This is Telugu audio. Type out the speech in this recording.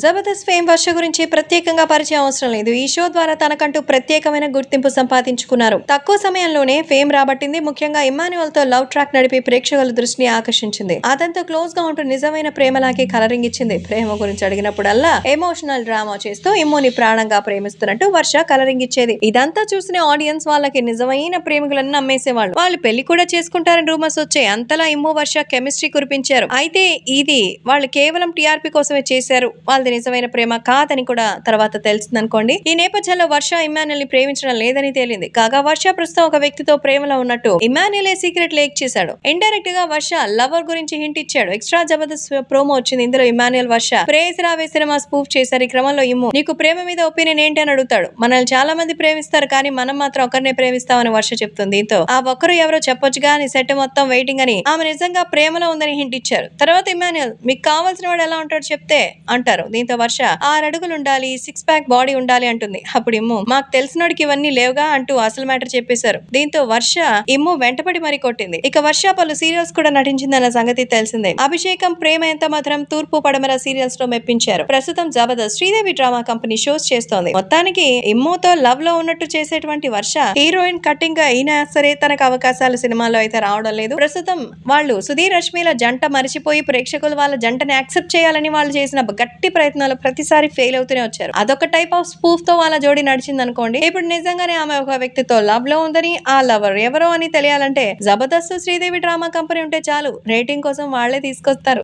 జబర్దస్త్ ఫేమ్ వర్ష గురించి ప్రత్యేకంగా పరిచయం అవసరం లేదు. ఈ షో ద్వారా తనకంటూ ప్రత్యేకమైన గుర్తింపు సంపాదించుకున్నారు. తక్కువ సమయంలోనే ఫేమ్ రాబట్టింది. ముఖ్యంగా ఇమ్మాన్యుయల్ తో లవ్ ట్రాక్ నడిపి ప్రేక్షకుల దృష్టిని ఆకర్షించింది. అతనితో క్లోజ్ గా ఉంటూ నిజమైన ప్రేమలాగే కలరింగ్ ఇచ్చింది. ప్రేమ గురించి అడిగినప్పుడల్లా ఎమోషనల్ డ్రామా చేస్తూ ఇమ్ముని ప్రాణంగా ప్రేమిస్తున్నట్టు వర్ష కలరింగ్ ఇచ్చేది. ఇదంతా చూసిన ఆడియన్స్ వాళ్ళకి నిజమైన ప్రేమికులను నమ్మేసేవాళ్ళు. వాళ్ళు పెళ్లి కూడా చేసుకుంటారని రూమర్స్ వచ్చాయి. అంతలా ఇమ్ము వర్ష కెమిస్ట్రీ కురిపించారు. అయితే ఇది వాళ్ళు కేవలం టీఆర్పీ కోసమే చేశారు. వాళ్ళది నిజమైన ప్రేమ కాదని కూడా తర్వాత తెలిసిందనుకోండి. ఈ నేపథ్యంలో వర్ష ఇమ్మాన్యుయల్ ని ప్రేమించడం లేదని తేలింది. కాగా వర్ష ప్రస్తుతం ఒక వ్యక్తితో ప్రేమలో ఉన్నట్టు ఇమ్మాన్యుయలే సీక్రెట్ లీక్ చేశాడు. ఇండైరెక్ట్ గా వర్ష లవర్ గురించి హింట్ ఇచ్చాడు. ఎక్స్ట్రా జబర్దస్త్ ప్రోమో వచ్చింది. ఇందులో ఇమ్మాన్యుయల్ వర్ష ప్రేయసి రావే సినిమా స్పూఫ్ చేశారు. ఈ క్రమంలో ఇమ్ము నీకు ప్రేమ మీద ఒపీనియన్ ఏంటి అని అడుగుతాడు. మనల్ని చాలా మంది ప్రేమిస్తారు, కానీ మనం మాత్రం ఒకరినే ప్రేమిస్తామని వర్ష చెప్తుంది. దీంతో ఆ ఒక్కరు ఎవరో చెప్పొచ్చుగా అని సెట్ మొత్తం వెయిటింగ్ అని ఆమె నిజంగా ప్రేమలో ఉందని హింట్ ఇచ్చారు. తర్వాత ఇమ్మాన్యుయల్ మీకు కావాల్సిన వాడు ఎలా ఉంటాడు చెప్తే అంటారు. దీంతో వర్ష 6 అడుగులు ఉండాలి, 6 ప్యాక్ బాడీ ఉండాలి అంటుంది. అప్పుడు ఇమ్ము మాకు తెలిసినోడికి ఇవన్నీ లేవుగా అంటూ అసలు మ్యాటర్ చెప్పేశారు. దీంతో వర్ష ఇమ్ము వెంటపడి మరీ కొట్టింది. ఇక వర్ష పలు సీరియల్స్ కూడా నటించిందన్న సంగతి తెలిసిందే. అభిషేకం, ప్రేమ ఎంత మధురం, తూర్పు పడమర సీరియల్స్ లో మెప్పించారు. ప్రస్తుతం Jabardasth Sridevi drama company shows చేస్తోంది. మొత్తానికి ఇమ్ముతో లవ్ లో ఉన్నట్టు చేసేటువంటి వర్ష హీరోయిన్ కట్టింగ్ గా అయినా సరే తనకు అవకాశాలు సినిమాలో అయితే రావడం లేదు. ప్రస్తుతం వాళ్ళు సుధీర్ రష్మిల జంట మరిచిపోయి ప్రేక్షకులు వాళ్ళ జంటని యాక్సెప్ట్ చేయాలని వాళ్ళు చేసిన గట్టి ప్రయత్నాలు ప్రతిసారి ఫెయిల్ అవుతూనే వచ్చారు. అదొక టైప్ ఆఫ్ స్పూఫ్ తో వాళ్ళ జోడి నడిచింది అనుకోండి. ఇప్పుడు నిజంగానే ఆమె ఒక వ్యక్తితో లవ్ లో ఉందని, ఆ లవర్ ఎవరో అని తెలియాలంటే జబర్దస్త్ శ్రీదేవి డ్రామా కంపెనీ ఉంటే చాలు. రేటింగ్ కోసం వాళ్లే తీసుకొస్తారు.